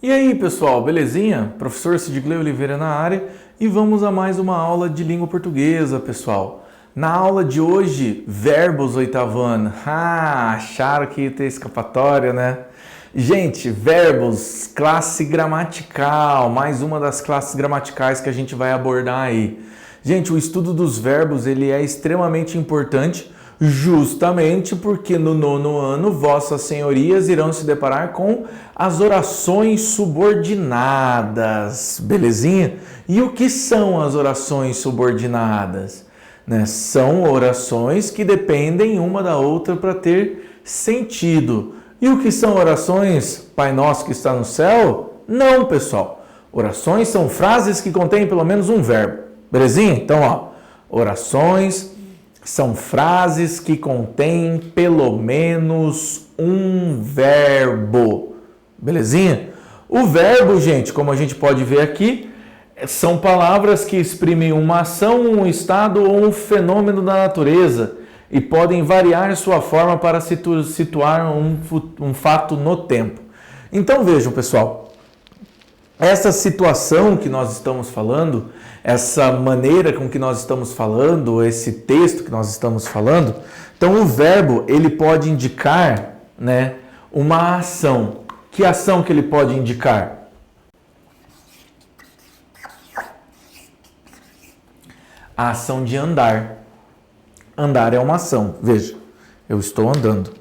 E aí, pessoal, belezinha? Professor Sidgley Oliveira na área e vamos a mais uma aula de língua portuguesa, pessoal. Na aula de hoje, verbos oitavo ano. Acharam que ia ter escapatória, né? Gente, verbos, classe gramatical, mais uma das classes gramaticais que a gente vai abordar aí. Gente, o estudo dos verbos, ele é extremamente importante, justamente porque no nono ano vossas senhorias irão se deparar com as orações subordinadas, belezinha? E o que são as orações subordinadas? São orações que dependem uma da outra para ter sentido. E o que são orações Pai Nosso que está no céu? Não, pessoal. Orações são frases que contêm pelo menos um verbo. Belezinha? Então, orações são frases que contêm pelo menos um verbo. Belezinha? O verbo, gente, como a gente pode ver aqui, são palavras que exprimem uma ação, um estado ou um fenômeno da natureza e podem variar sua forma para situar um fato no tempo. Então vejam, pessoal, essa situação que nós estamos falando, essa maneira com que nós estamos falando, esse texto que nós estamos falando, então o verbo ele pode indicar, uma ação. Que ação que ele pode indicar? A ação de andar. Andar é uma ação. Veja, eu estou andando.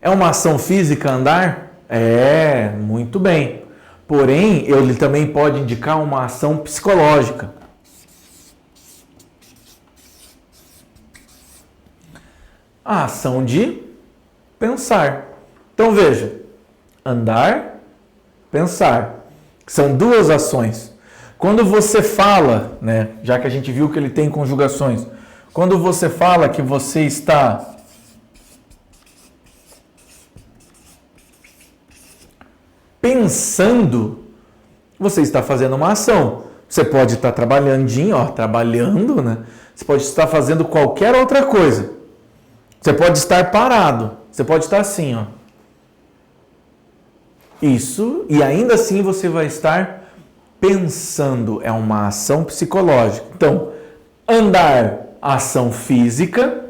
É uma ação física andar? É, muito bem. Porém, ele também pode indicar uma ação psicológica. A ação de pensar. Então veja, andar, pensar. São duas ações. Quando você fala, já que a gente viu que ele tem conjugações, quando você fala que você está pensando, você está fazendo uma ação. Você pode estar trabalhando, Você pode estar fazendo qualquer outra coisa. Você pode estar parado. Você pode estar assim, Isso, e ainda assim você vai estar pensando. É uma ação psicológica. Então, andar, ação física.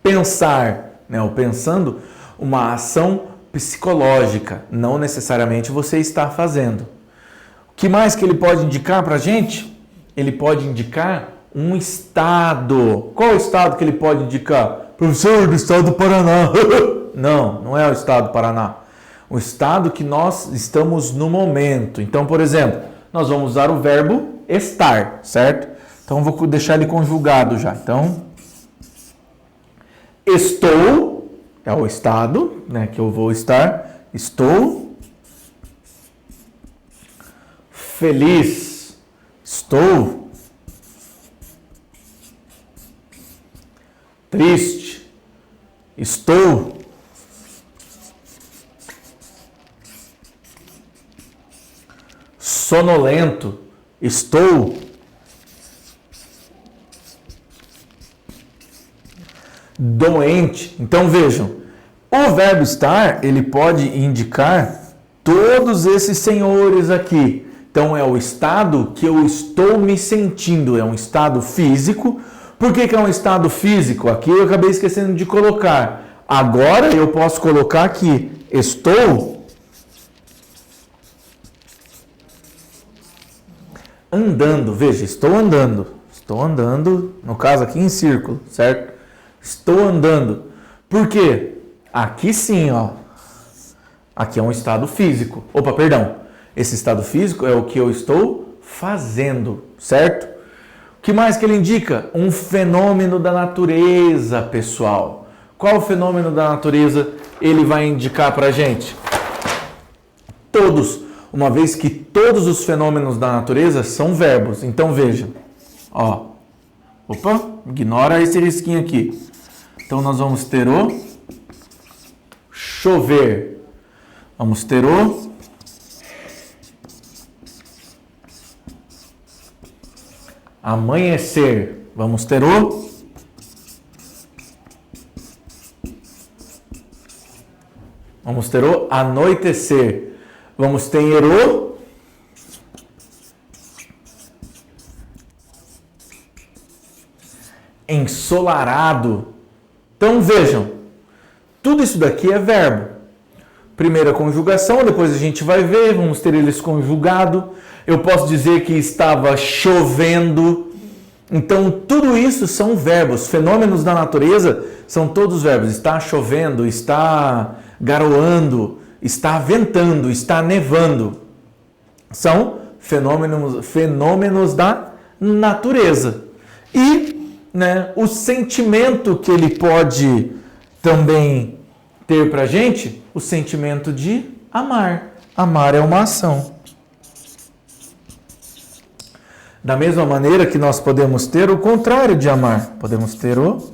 Pensar, ou pensando, uma ação psicológica. Não necessariamente você está fazendo. O que mais que ele pode indicar para a gente? Ele pode indicar um estado. Qual o estado que ele pode indicar? Professor, do estado do Paraná. Não é o estado do Paraná. O estado que nós estamos no momento. Então, por exemplo, nós vamos usar o verbo estar, certo? Então, vou deixar ele conjugado já. Então, estou, é o estado, que eu vou estar. Estou feliz. Estou triste. Estou sonolento. Estou doente. Então vejam, o verbo estar, ele pode indicar todos esses senhores aqui. Então é o estado que eu estou me sentindo, é um estado físico. Por que é um estado físico? Aqui eu acabei esquecendo de colocar. Agora eu posso colocar aqui, estou andando. Veja, estou andando. Estou andando, no caso aqui em círculo, certo? Estou andando. Por quê? Aqui sim, Aqui é um estado físico. Opa, perdão. Esse estado físico é o que eu estou fazendo, certo? O que mais que ele indica? Um fenômeno da natureza, pessoal. Qual fenômeno da natureza ele vai indicar pra gente? Todos. Uma vez que todos os fenômenos da natureza são verbos. Então veja. Opa, ignora esse risquinho aqui. Então nós vamos ter o chover. Vamos ter o amanhecer. Vamos ter o anoitecer. Vamos ter o ensolarado. Então vejam, tudo isso daqui é verbo. Primeira conjugação, depois a gente vai ver, vamos ter eles conjugado. Eu posso dizer que estava chovendo. Então tudo isso são verbos. Fenômenos da natureza são todos verbos. Está chovendo, está garoando, está ventando, está nevando. São fenômenos da natureza. E o sentimento que ele pode também ter para a gente, o sentimento de amar. Amar é uma ação. Da mesma maneira que nós podemos ter o contrário de amar. Podemos ter o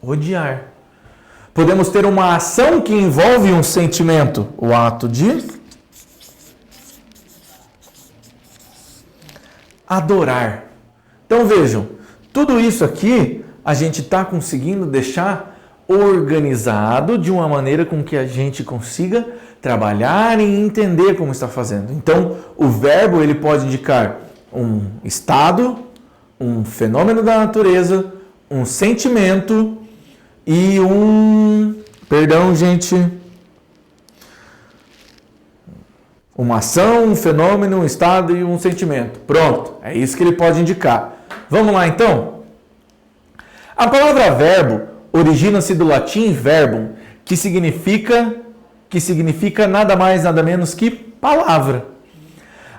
odiar. Podemos ter uma ação que envolve um sentimento. O ato de adorar. Então vejam, tudo isso aqui a gente está conseguindo deixar organizado de uma maneira com que a gente consiga trabalhar e entender como está fazendo. Então, o verbo ele pode indicar um estado, um fenômeno da natureza, um sentimento e uma ação, um fenômeno, um estado e um sentimento. Pronto, é isso que ele pode indicar. Vamos lá então? A palavra verbo origina-se do latim verbum, que significa nada mais, nada menos que palavra.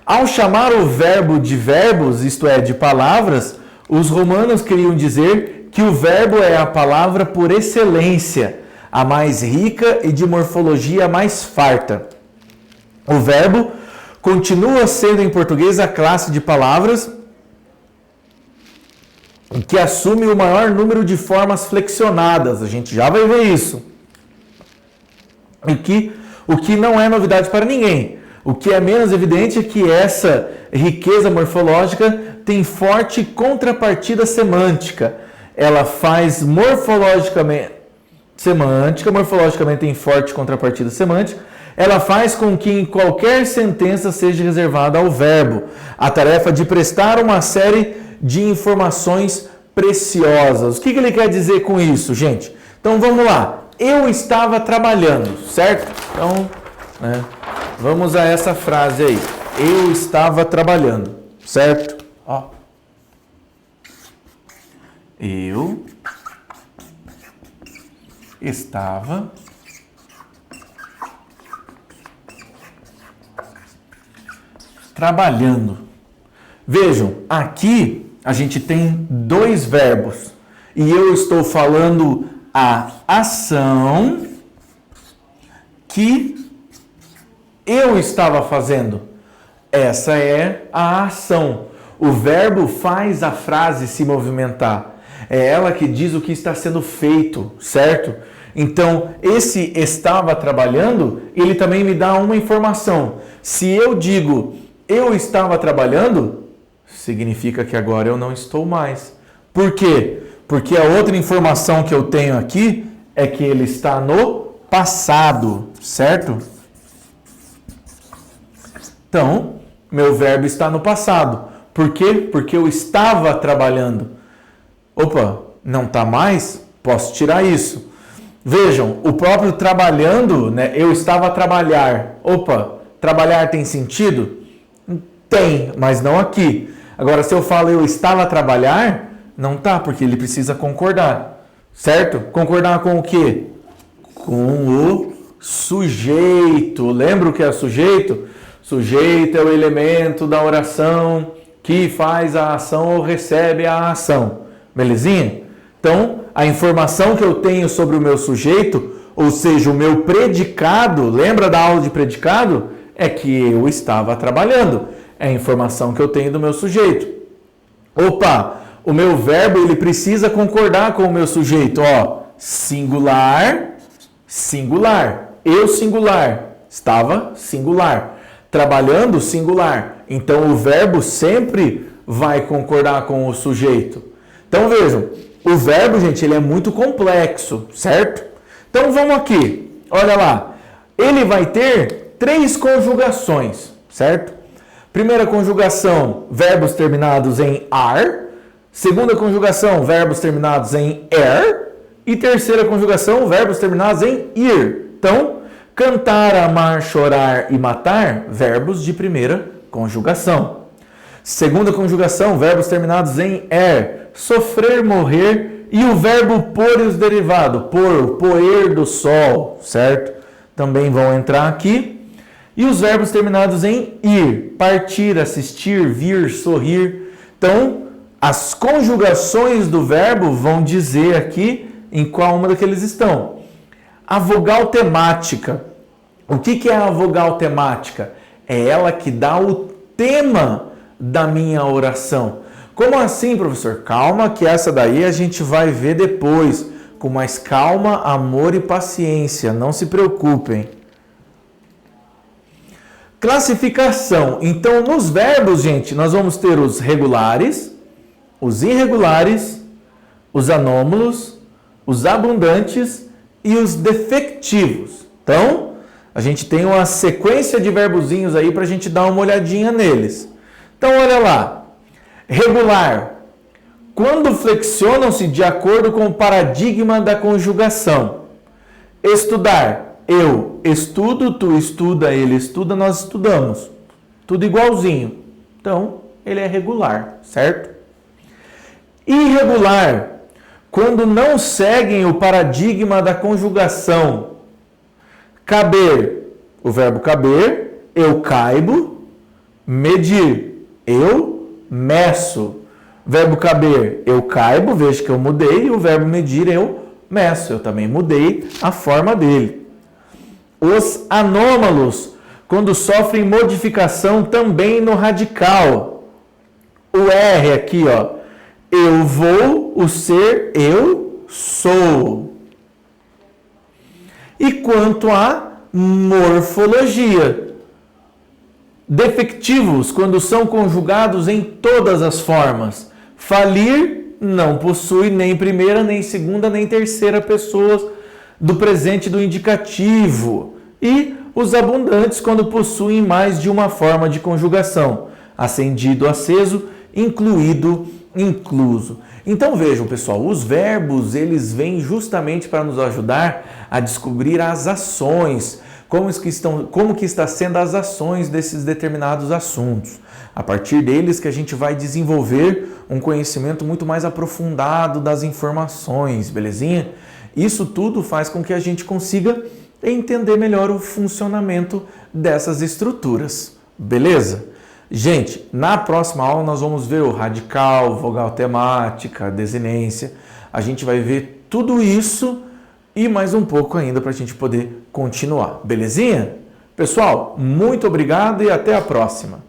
Ao chamar o verbo de verbos, isto é, de palavras, os romanos queriam dizer que o verbo é a palavra por excelência, a mais rica e de morfologia mais farta. O verbo continua sendo em português a classe de palavras que assume o maior número de formas flexionadas. A gente já vai ver isso. O que não é novidade para ninguém. O que é menos evidente é que essa riqueza morfológica tem forte contrapartida semântica. Ela faz morfologicamente tem forte contrapartida semântica. Ela faz com que em qualquer sentença seja reservada ao verbo a tarefa de prestar uma série de informações preciosas. O que ele quer dizer com isso, gente? Então vamos lá. Eu estava trabalhando, certo? Então, vamos a essa frase aí. Eu estava trabalhando, certo? Ó. Eu estava trabalhando. Vejam, aqui a gente tem dois verbos e eu estou falando a ação que eu estava fazendo. Essa é a ação. O verbo faz a frase se movimentar. É ela que diz o que está sendo feito, certo? Então, esse estava trabalhando, ele também me dá uma informação. Se eu digo eu estava trabalhando, significa que agora eu não estou mais. Por quê? Porque a outra informação que eu tenho aqui é que ele está no passado, certo? Então, meu verbo está no passado. Por quê? Porque eu estava trabalhando. Opa, não está mais? Posso tirar isso. Vejam, o próprio trabalhando, eu estava a trabalhar. Opa, trabalhar tem sentido? Tem, mas não aqui. Agora, se eu falo eu estava a trabalhar, não tá, porque ele precisa concordar. Certo? Concordar com o quê? Com o sujeito. Lembra o que é sujeito? Sujeito é o elemento da oração que faz a ação ou recebe a ação. Belezinha? Então, a informação que eu tenho sobre o meu sujeito, ou seja, o meu predicado, lembra da aula de predicado? É que eu estava trabalhando. É a informação que eu tenho do meu sujeito. Opa, o meu verbo ele precisa concordar com o meu sujeito. Ó, singular, singular. Eu singular, estava singular. Trabalhando singular. Então o verbo sempre vai concordar com o sujeito. Então vejam, o verbo, gente, ele é muito complexo, certo? Então vamos aqui. Olha lá. ele vai ter 3 conjugações, certo? Primeira conjugação, verbos terminados em ar. Segunda conjugação, verbos terminados em er. E terceira conjugação, verbos terminados em ir. Então, cantar, amar, chorar e matar, verbos de primeira conjugação. Segunda conjugação, verbos terminados em er. Sofrer, morrer e o verbo pôr e os derivados. Pôr, poer do sol, certo? Também vão entrar aqui. E os verbos terminados em ir, partir, assistir, vir, sorrir. Então, as conjugações do verbo vão dizer aqui em qual uma daqueles estão. A vogal temática. O que é a vogal temática? É ela que dá o tema da minha oração. Como assim, professor? Calma, que essa daí a gente vai ver depois. Com mais calma, amor e paciência. Não se preocupem. Classificação. Então, nos verbos, gente, nós vamos ter os regulares, os irregulares, os anômalos, os abundantes e os defectivos. Então, a gente tem uma sequência de verbozinhos aí para a gente dar uma olhadinha neles. Então, olha lá. Regular. Quando flexionam-se de acordo com o paradigma da conjugação. Estudar. Eu estudo, tu estuda, ele estuda, nós estudamos. Tudo igualzinho. Então, ele é regular, certo? Irregular. Quando não seguem o paradigma da conjugação. Caber. O verbo caber. Eu caibo. Medir. Eu meço. Verbo caber. Eu caibo. Veja que eu mudei. E o verbo medir. Eu meço. Eu também mudei a forma dele. Os anômalos, quando sofrem modificação também no radical. O R aqui, ó. Eu vou, o ser, eu sou. E quanto à morfologia. Defectivos, quando são conjugados em todas as formas. Falir não possui nem primeira, nem segunda, nem terceira pessoas do presente do indicativo. E os abundantes quando possuem mais de uma forma de conjugação. Acendido, aceso, incluído, incluso. Então vejam, pessoal, os verbos eles vêm justamente para nos ajudar a descobrir as ações, como que está sendo as ações desses determinados assuntos. A partir deles que a gente vai desenvolver um conhecimento muito mais aprofundado das informações, belezinha? Isso tudo faz com que a gente consiga entender melhor o funcionamento dessas estruturas, beleza? Gente, na próxima aula nós vamos ver o radical, vogal temática, desinência. A gente vai ver tudo isso e mais um pouco ainda para a gente poder continuar, belezinha? Pessoal, muito obrigado e até a próxima!